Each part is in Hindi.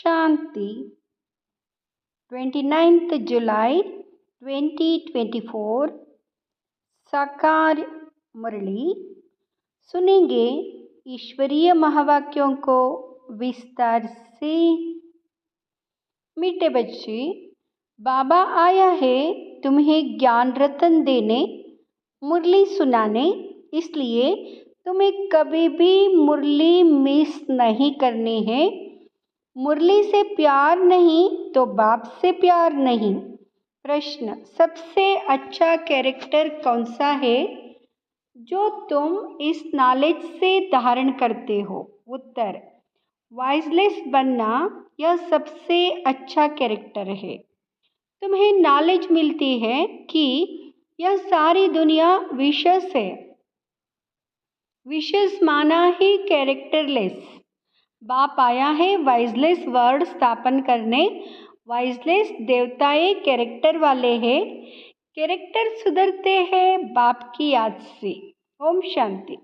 शांति 29 जुलाई 2024 साकार मुरली सुनेंगे ईश्वरीय महावाक्यों को विस्तार से। मीठे बच्चे, बाबा आया है तुम्हें ज्ञान रतन देने, मुरली सुनाने, इसलिए तुम्हें कभी भी मुरली मिस नहीं करनी है। मुरली से प्यार नहीं तो बाप से प्यार नहीं। प्रश्न, सबसे अच्छा कैरेक्टर कौन सा है जो तुम इस नॉलेज से धारण करते हो? उत्तर, वाइजलेस बनना यह सबसे अच्छा कैरेक्टर है। तुम्हें नॉलेज मिलती है कि यह सारी दुनिया विशेष है। विशेष माना ही कैरेक्टरलेस। बाप आया है वाइजलेस वर्ड स्थापन करने। वाइजलेस देवताएं कैरेक्टर वाले हैं। कैरेक्टर सुधरते हैं बाप की याद से। ओम शांति।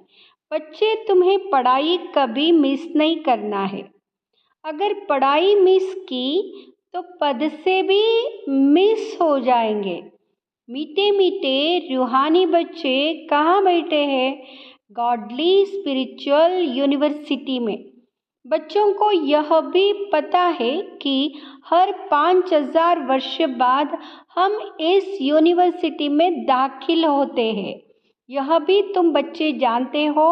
बच्चे, तुम्हें पढ़ाई कभी मिस नहीं करना है। अगर पढ़ाई मिस की तो पद से भी मिस हो जाएंगे। मीठे मीठे रूहानी बच्चे कहाँ बैठे हैं? गॉडली स्पिरिचुअल यूनिवर्सिटी में। बच्चों को यह भी पता है कि हर 5000 वर्ष बाद हम इस यूनिवर्सिटी में दाखिल होते हैं। यह भी तुम बच्चे जानते हो।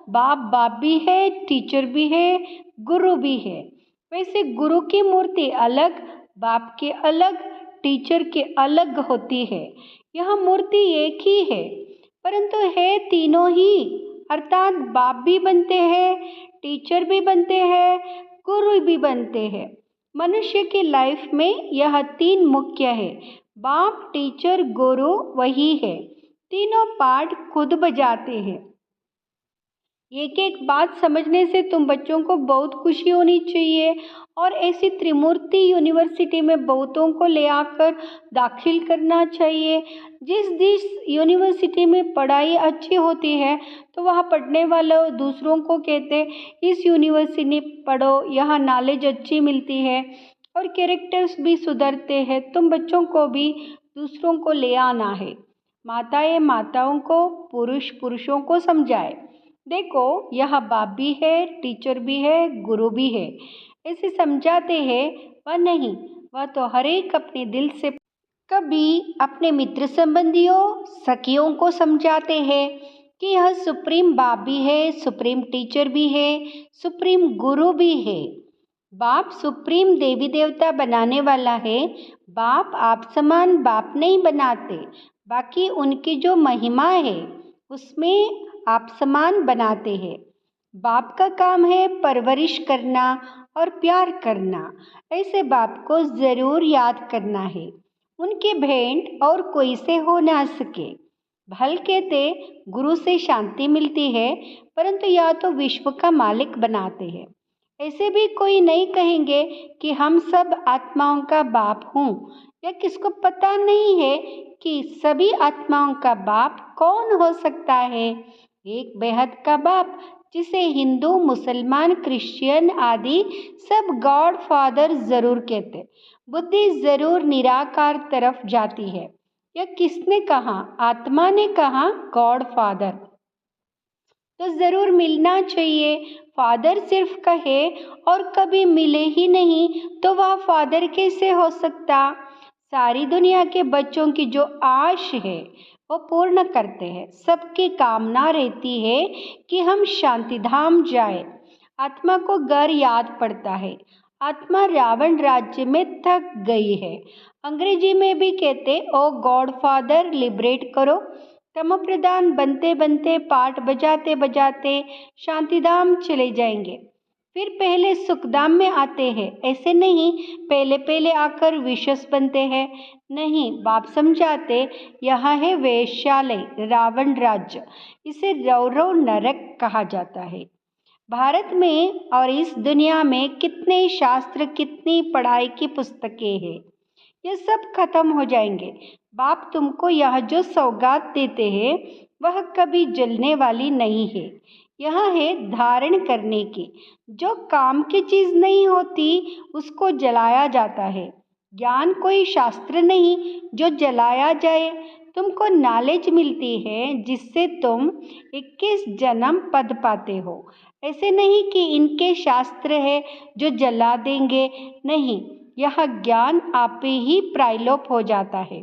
बाप भी है, टीचर भी है, गुरु भी है। वैसे गुरु की मूर्ति अलग, बाप के अलग, टीचर के अलग होती है। यह मूर्ति एक ही है, परंतु है तीनों ही, अर्थात बाप भी बनते हैं, टीचर भी बनते हैं, गुरु भी बनते हैं। मनुष्य की लाइफ में यह तीन मुख्य है। बाप, टीचर, गुरु वही है। तीनों पार्ट खुद बजाते हैं। एक एक बात समझने से तुम बच्चों को बहुत खुशी होनी चाहिए और ऐसी त्रिमूर्ति यूनिवर्सिटी में बहुतों को ले आकर दाखिल करना चाहिए। जिस यूनिवर्सिटी में पढ़ाई अच्छी होती है तो वहाँ पढ़ने वालों दूसरों को कहते इस यूनिवर्सिटी में पढ़ो, यहाँ नॉलेज अच्छी मिलती है और कैरेक्टर्स भी सुधरते हैं। तुम बच्चों को भी दूसरों को ले आना है। माताओं को, पुरुषों को समझाए। देखो, यह बाप भी है, टीचर भी है, गुरु भी है। ऐसे समझाते हैं, वह नहीं, वह तो हर एक अपने दिल से। कभी अपने मित्र संबंधियों, सखियों को समझाते हैं कि यह सुप्रीम बाप भी है, सुप्रीम टीचर भी है, सुप्रीम गुरु भी है। बाप सुप्रीम देवी देवता बनाने वाला है। बाप आप समान बाप नहीं बनाते, बाकी उनकी जो महिमा है उसमें आप समान बनाते हैं। बाप का काम है परवरिश करना और प्यार करना। ऐसे बाप को ज़रूर याद करना है। उनके भेंट और कोई से हो ना सके। भल कहते गुरु से शांति मिलती है, परंतु या तो विश्व का मालिक बनाते हैं। ऐसे भी कोई नहीं कहेंगे कि हम सब आत्माओं का बाप हूँ। या किसको पता नहीं है कि सभी आत्माओं का बाप कौन हो सकता है? एक बेहद का बाप, जिसे हिंदू, मुसलमान, क्रिश्चियन आदि सब गॉड फादर जरूर कहते। बुद्धि जरूर निराकार तरफ जाती है। यह किसने कहा? आत्मा ने कहा गॉड फादर। तो जरूर मिलना चाहिए। फादर सिर्फ कहे और कभी मिले ही नहीं तो वह फादर कैसे हो सकता? सारी दुनिया के बच्चों की जो आश है वो पूर्ण करते हैं। सबकी कामना रहती है कि हम शांति धाम जाए। आत्मा को घर याद पड़ता है। आत्मा रावण राज्य में थक गई है। अंग्रेजी में भी कहते ओ गॉड फादर लिबरेट करो। तम प्रदान बनते बनते, पाठ बजाते बजाते शांतिधाम चले जाएंगे। फिर पहले सुखधाम में आते हैं। ऐसे नहीं पहले आकर विशेष बनते हैं। नहीं, बाप समझाते यह है वैश्यालय, रावण राज्य। इसे रौरव नरक कहा जाता है। भारत में और इस दुनिया में कितने शास्त्र, कितनी पढ़ाई की पुस्तकें हैं, ये सब खत्म हो जाएंगे। बाप तुमको यह जो सौगात देते हैं वह कभी जलने वाली नहीं है। यह है धारण करने की। जो काम की चीज़ नहीं होती उसको जलाया जाता है। ज्ञान कोई शास्त्र नहीं जो जलाया जाए। तुमको नॉलेज मिलती है जिससे तुम 21 जन्म पद पाते हो। ऐसे नहीं कि इनके शास्त्र है जो जला देंगे, नहीं, यह ज्ञान आप ही प्रायलोप हो जाता है।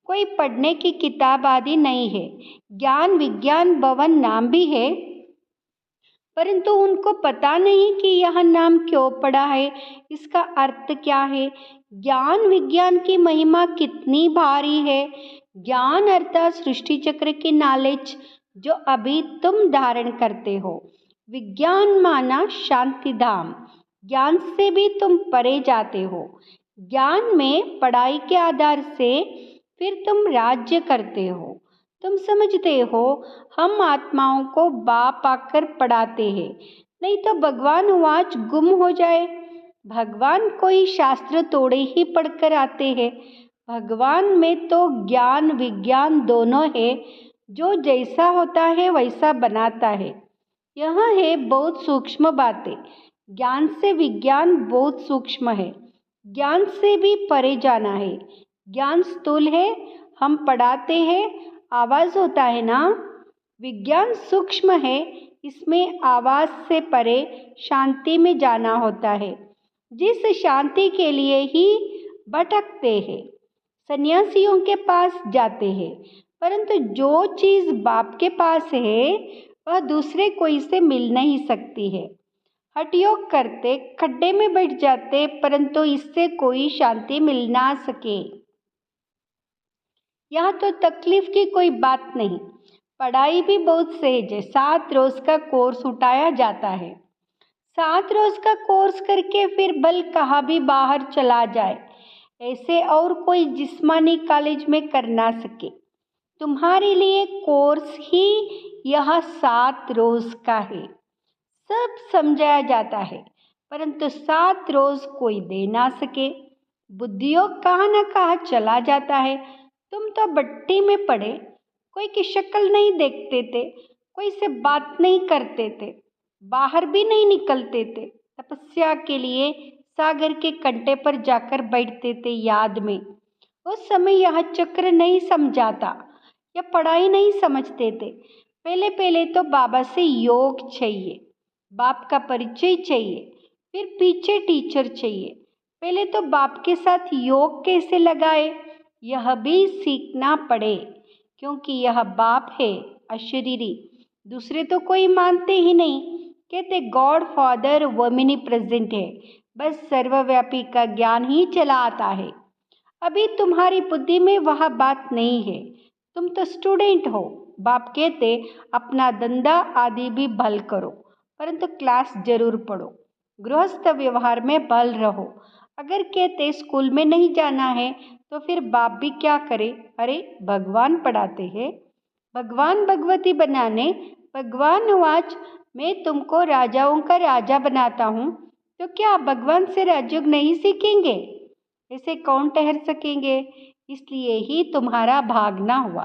कोई पढ़ने की किताब आदि नहीं है। ज्ञान विज्ञान भवन नाम भी है, परंतु उनको पता नहीं कि यह नाम क्यों पड़ा है, इसका अर्थ क्या है। ज्ञान विज्ञान की महिमा कितनी भारी है। ज्ञान अर्थात सृष्टि चक्र की नॉलेज जो अभी तुम धारण करते हो। विज्ञान माना शांति धाम। ज्ञान से भी तुम परे जाते हो। ज्ञान में पढ़ाई के आधार से फिर तुम राज्य करते हो। तुम समझते हो हम आत्माओं को बाप आकर पढ़ाते हैं, नहीं तो भगवान वाच गुम हो जाए। भगवान कोई शास्त्र तोड़े ही पढ़कर आते हैं। भगवान में तो ज्ञान विज्ञान दोनों है। जो जैसा होता है वैसा बनाता है। यह है बहुत सूक्ष्म बातें। ज्ञान से विज्ञान बहुत सूक्ष्म है। ज्ञान से भी परे जाना है। ज्ञान स्थूल है, हम पढ़ाते हैं, आवाज़ होता है ना। विज्ञान सूक्ष्म है, इसमें आवाज़ से परे शांति में जाना होता है, जिस शांति के लिए ही भटकते हैं, सन्यासियों के पास जाते हैं। परंतु जो चीज़ बाप के पास है वह दूसरे कोई से मिल नहीं सकती है। हठ योग करते खड्डे में बैठ जाते, परंतु इससे कोई शांति मिल ना सके। यहाँ तो तकलीफ की कोई बात नहीं। पढ़ाई भी बहुत सहज है। 7 रोज का कोर्स उठाया जाता है। 7 रोज का कोर्स करके फिर बल कहाँ भी बाहर चला जाए, ऐसे और कोई जिस्मानी कॉलेज में कर ना सके। तुम्हारे लिए कोर्स ही यह 7 रोज का है। सब समझाया जाता है, परंतु 7 रोज कोई दे ना सके। बुद्धियोग कहाँ न कहाँ चला जाता है। तुम तो भट्टी में पड़े, कोई की शक्ल नहीं देखते थे, कोई से बात नहीं करते थे, बाहर भी नहीं निकलते थे। तपस्या के लिए सागर के कंटे पर जाकर बैठते थे याद में। उस समय यह चक्र नहीं समझाता या पढ़ाई नहीं समझते थे। पहले पहले तो बाबा से योग चाहिए, बाप का परिचय चाहिए, फिर पीछे टीचर चाहिए। पहले तो बाप के साथ योग कैसे लगाए यह भी सीखना पड़े, क्योंकि यह बाप है अशरीरी। दूसरे तो कोई मानते ही नहीं, कहते गॉड फादर वमिनी प्रेजेंट है, बस सर्वव्यापी का ज्ञान ही चला आता है। अभी तुम्हारी बुद्धि में वह बात नहीं है। तुम तो स्टूडेंट हो। बाप कहते अपना धंधा आदि भी भल करो, परंतु क्लास जरूर पढ़ो, गृहस्थ व्यवहार में भल रहो। अगर कहते स्कूल में नहीं जाना है तो फिर बाप भी क्या करे। अरे भगवान पढ़ाते हैं, भगवान भगवती बनाने। भगवान वाच मैं तुमको राजाओं का राजा बनाता हूँ, तो क्या भगवान से राजयोग नहीं सीखेंगे? ऐसे कौन ठहर सकेंगे? इसलिए ही तुम्हारा भागना हुआ।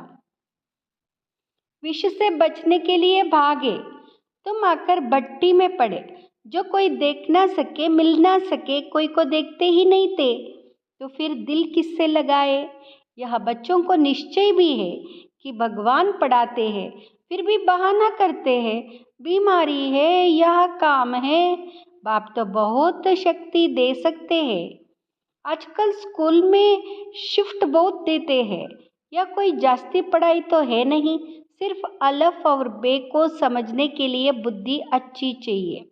विष से बचने के लिए भागे, तुम आकर भट्टी में पड़े। जो कोई देख ना सके, मिल ना सके, कोई को देखते ही नहीं थे, तो फिर दिल किससे लगाए? यह बच्चों को निश्चय भी है कि भगवान पढ़ाते हैं, फिर भी बहाना करते हैं, बीमारी है, यह काम है। बाप तो बहुत शक्ति दे सकते हैं। आजकल स्कूल में शिफ्ट बहुत देते हैं, या कोई जास्ती पढ़ाई तो है नहीं। सिर्फ अलफ और बे को समझने के लिए बुद्धि अच्छी चाहिए।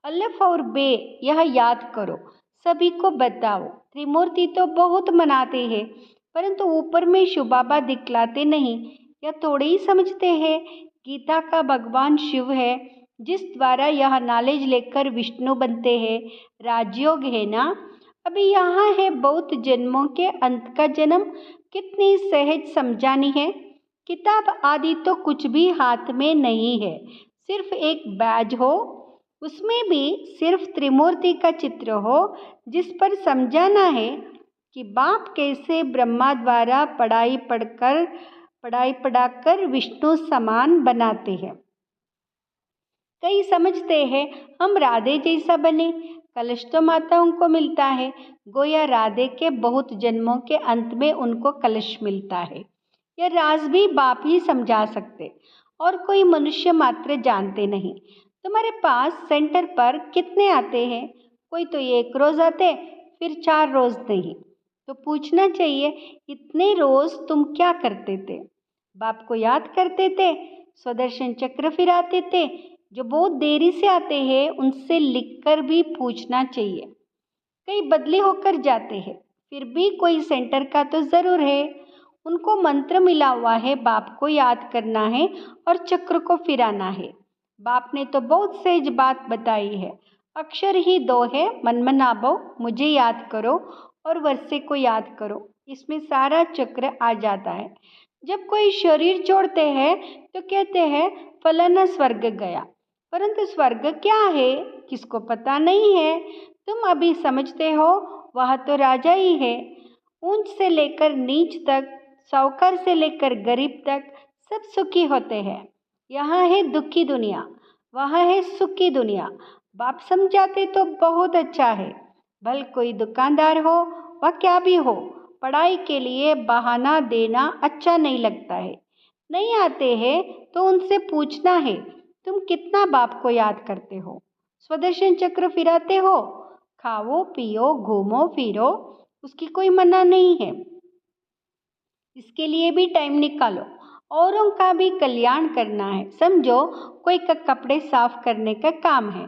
अलफ और बे यह याद करो, सभी को बताओ। त्रिमूर्ति तो बहुत मनाते हैं, परंतु ऊपर में शिव बाबा दिखलाते नहीं, या थोड़े ही समझते हैं। गीता का भगवान शिव है, जिस द्वारा यह नॉलेज लेकर विष्णु बनते हैं। राजयोग है ना। अभी यहाँ है बहुत जन्मों के अंत का जन्म, कितनी सहज समझानी है। किताब आदि तो कुछ भी हाथ में नहीं है, सिर्फ एक बैज हो, उसमें भी सिर्फ त्रिमूर्ति का चित्र हो, जिस पर समझाना है कि बाप कैसे ब्रह्मा द्वारा पढ़ाई पढ़ाकर विष्णु समान बनाते हैं। कई समझते हैं हम राधे जैसा बने, कलश तो माताओं को मिलता है, गोया राधे के बहुत जन्मों के अंत में उनको कलश मिलता है। यह राज भी बाप ही समझा सकते और कोई मनुष्य मात्र जानते नहीं। तुम्हारे पास सेंटर पर कितने आते हैं? कोई तो 1 रोज आते, फिर 4 रोज नहीं। तो पूछना चाहिए, इतने रोज तुम क्या करते थे? बाप को याद करते थे, स्वदर्शन चक्र फिराते थे? जो बहुत देरी से आते हैं उनसे लिखकर भी पूछना चाहिए। कई बदले होकर जाते हैं, फिर भी कोई सेंटर का तो ज़रूर है। उनको मंत्र मिला हुआ है, बाप को याद करना है और चक्र को फिराना है। बाप ने तो बहुत सहज बात बताई है, अक्षर ही 2 है, मन मनाबो, मुझे याद करो और वर्षे को याद करो। इसमें सारा चक्र आ जाता है। जब कोई शरीर छोड़ते हैं तो कहते हैं फलाना स्वर्ग गया, परंतु स्वर्ग क्या है किसको पता नहीं है। तुम अभी समझते हो वह तो राजा ही है। ऊंच से लेकर नीच तक, साहूकार से लेकर गरीब तक सब सुखी होते हैं। यहाँ है दुखी दुनिया, वहाँ है सुखी दुनिया। बाप समझाते तो बहुत अच्छा है। भल कोई दुकानदार हो वह क्या भी हो, पढ़ाई के लिए बहाना देना अच्छा नहीं लगता है। नहीं आते हैं तो उनसे पूछना है, तुम कितना बाप को याद करते हो? स्वदर्शन चक्र फिराते हो? खाओ पियो घूमो फिरो, उसकी कोई मना नहीं है। इसके लिए भी टाइम निकालो, औरों का भी कल्याण करना है। समझो कोई का कपड़े साफ करने का काम है,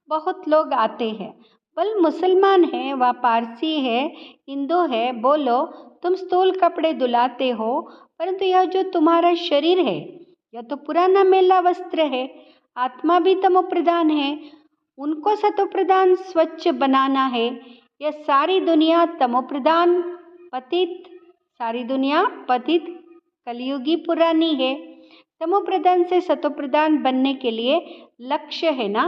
बहुत लोग आते हैं, बल मुसलमान है व पारसी है, हिंदू है, बोलो तुम स्थूल कपड़े धुलाते हो, परंतु यह जो तुम्हारा शरीर है यह तो पुराना मैला वस्त्र है। आत्मा भी तमो प्रधान है, उनको सतो प्रधान स्वच्छ बनाना है। यह सारी दुनिया तमो प्रधान पतित, सारी दुनिया पतित कलयुगी पुरानी है। तमो प्रधान से सतो प्रधान बनने के लिए लक्ष्य है ना।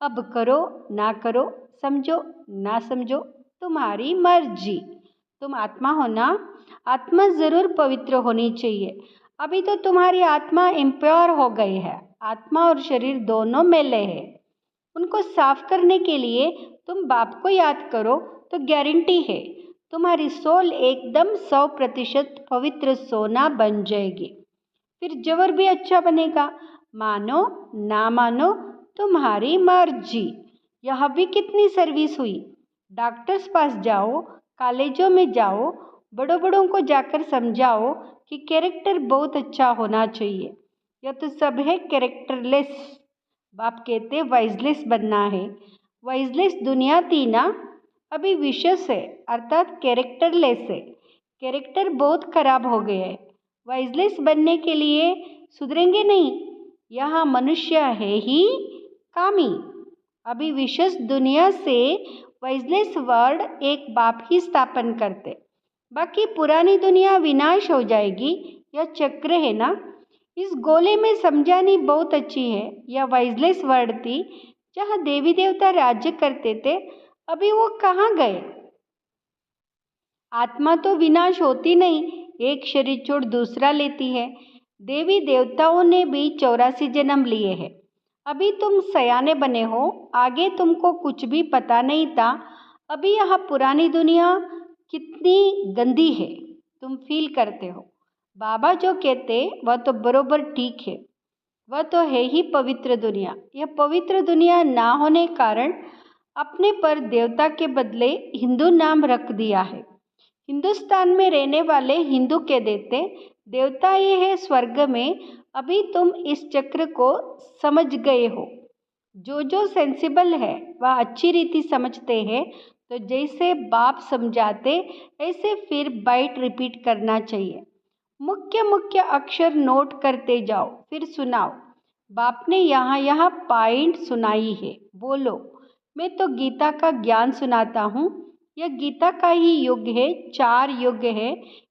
अब करो ना करो, समझो ना समझो, तुम्हारी मर्जी। तुम आत्मा हो ना, आत्मा जरूर पवित्र होनी चाहिए। अभी तो तुम्हारी आत्मा इम्प्योर हो गई है, आत्मा और शरीर दोनों मैले हैं। उनको साफ करने के लिए तुम बाप को याद करो तो गारंटी है तुम्हारी सोल एकदम 100% पवित्र सोना बन जाएगी। फिर जवर भी अच्छा बनेगा। मानो ना मानो तुम्हारी मर्जी। यह भी कितनी सर्विस हुई। डॉक्टर्स पास जाओ, कॉलेजों में जाओ, बड़ों बड़ों को जाकर समझाओ कि कैरेक्टर बहुत अच्छा होना चाहिए। यह तो सब है कैरेक्टरलेस। बाप कहते वाइजलेस बनना है। वाइजलेस दुनिया थी ना, अभी विशेष है अर्थात कैरेक्टरलेस है। कैरेक्टर बहुत खराब हो गया है। वाइजलेस बनने के लिए सुधरेंगे नहीं, यहाँ मनुष्य है ही कामी। अभी विशेष दुनिया से वाइजलेस वर्ड एक बाप ही स्थापन करते, बाकी पुरानी दुनिया विनाश हो जाएगी। यह चक्र है ना, इस गोले में समझानी बहुत अच्छी है। यह वाइजलेस वर्ड थी, जहाँ देवी देवता राज्य करते थे, अभी वो कहाँ गए? आत्मा तो विनाश होती नहीं, एक शरीर छोड़ दूसरा लेती है। देवी देवताओं ने भी 84 जन्म लिए हैं। अभी तुम सयाने बने हो, आगे तुमको कुछ भी पता नहीं था। अभी यह पुरानी दुनिया कितनी गंदी है तुम फील करते हो। बाबा जो कहते वह तो बरोबर ठीक है, वह तो है ही पवित्र दुनिया। यह पवित्र दुनिया ना होने कारण अपने पर देवता के बदले हिंदू नाम रख दिया है। हिंदुस्तान में रहने वाले हिंदू के देते, देवता ये है स्वर्ग में। अभी तुम इस चक्र को समझ गए हो। जो सेंसिबल है वह अच्छी रीति समझते हैं। तो जैसे बाप समझाते ऐसे फिर बाइट रिपीट करना चाहिए। मुख्य मुख्य अक्षर नोट करते जाओ, फिर सुनाओ। बाप ने यहाँ यहाँ पॉइंट सुनाई है, बोलो। मैं तो गीता का ज्ञान सुनाता हूँ। यह गीता का ही युग है, 4 युग है,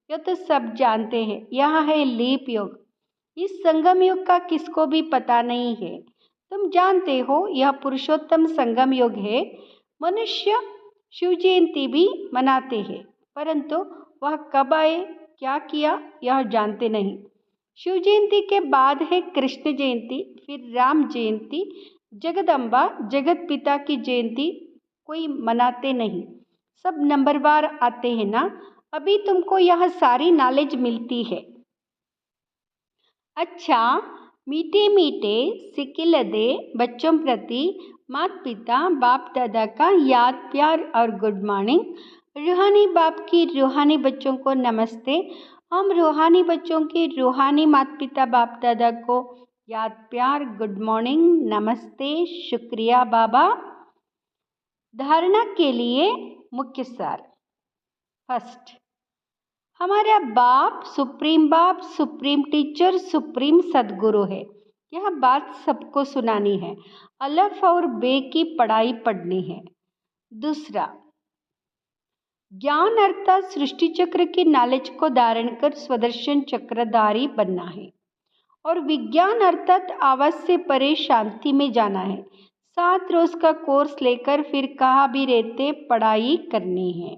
यह तो सब जानते हैं। यहाँ है लीप युग, इस संगम युग का किसको भी पता नहीं है। तुम जानते हो यह पुरुषोत्तम संगम युग है। मनुष्य शिव जयंती भी मनाते हैं, परंतु वह कब आए, क्या किया, यह जानते नहीं। शिव जयंती के बाद है कृष्ण जयंती, फिर राम जयंती, जगदम्बा जगत पिता की जयंती कोई मनाते नहीं, सब नंबरवार आते हैं ना। अभी तुमको यह सारी नॉलेज मिलती है। अच्छा, मीठे मीठे सिकिलदे बच्चों प्रति माता पिता बाप दादा का याद प्यार और गुड मॉर्निंग। रूहानी बाप की रूहानी बच्चों को नमस्ते। हम रूहानी बच्चों की रूहानी माता पिता बाप दादा को याद प्यार गुड मॉर्निंग नमस्ते शुक्रिया बाबा। धारणा के लिए मुख्य सार। फर्स्ट, हमारा बाप, सुप्रीम टीचर, सुप्रीम सदगुरु है। यह बात सबको सुनानी है। अलफ और बे की पढ़ाई पढ़नी है। दूसरा, ज्ञान अर्थात सृष्टि चक्र की नॉलेज को धारण कर स्वदर्शन चक्रधारी बनना है। और विज्ञान अर्थात आवाज से परे शांति में जाना है। 7 रोज का कोर्स लेकर फिर कहाँ भी रहते पढ़ाई करनी है।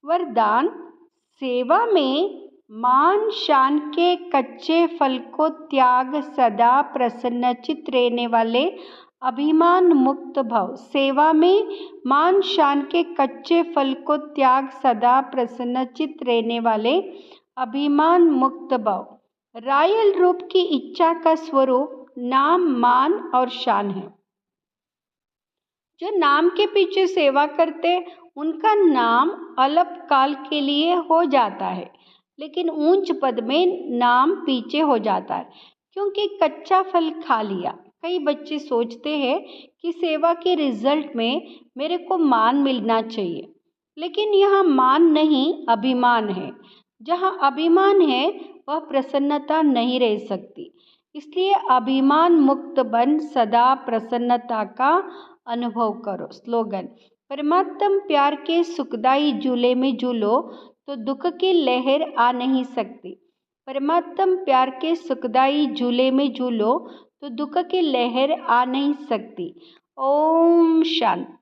वरदान, सेवा में मान शान के कच्चे फल को त्याग सदा प्रसन्नचित रहने वाले अभिमान मुक्त भाव। सेवा में मान शान के कच्चे फल को त्याग सदा प्रसन्नचित रहने वाले अभिमान मुक्त भाव। रायल रूप की इच्छा का स्वरूप नाम मान और शान है। जो नाम के पीछे सेवा करते उनका नाम अल्पकाल के लिए हो जाता है, लेकिन ऊंच पद में नाम पीछे हो जाता है क्योंकि कच्चा फल खा लिया। कई बच्चे सोचते हैं कि सेवा के रिजल्ट में मेरे को मान मिलना चाहिए, लेकिन यहाँ मान नहीं अभिमान है। जहाँ अभिमान है वह प्रसन्नता नहीं रह सकती। इसलिए अभिमान मुक्त बन सदा प्रसन्नता का अनुभव करो। स्लोगन, परमात्म प्यार के सुखदाई झूले में झूलो तो दुख की लहर आ नहीं सकती। परमात्म प्यार के सुखदाई झूले में झूलो तो दुख की लहर आ नहीं सकती। ओम शांति।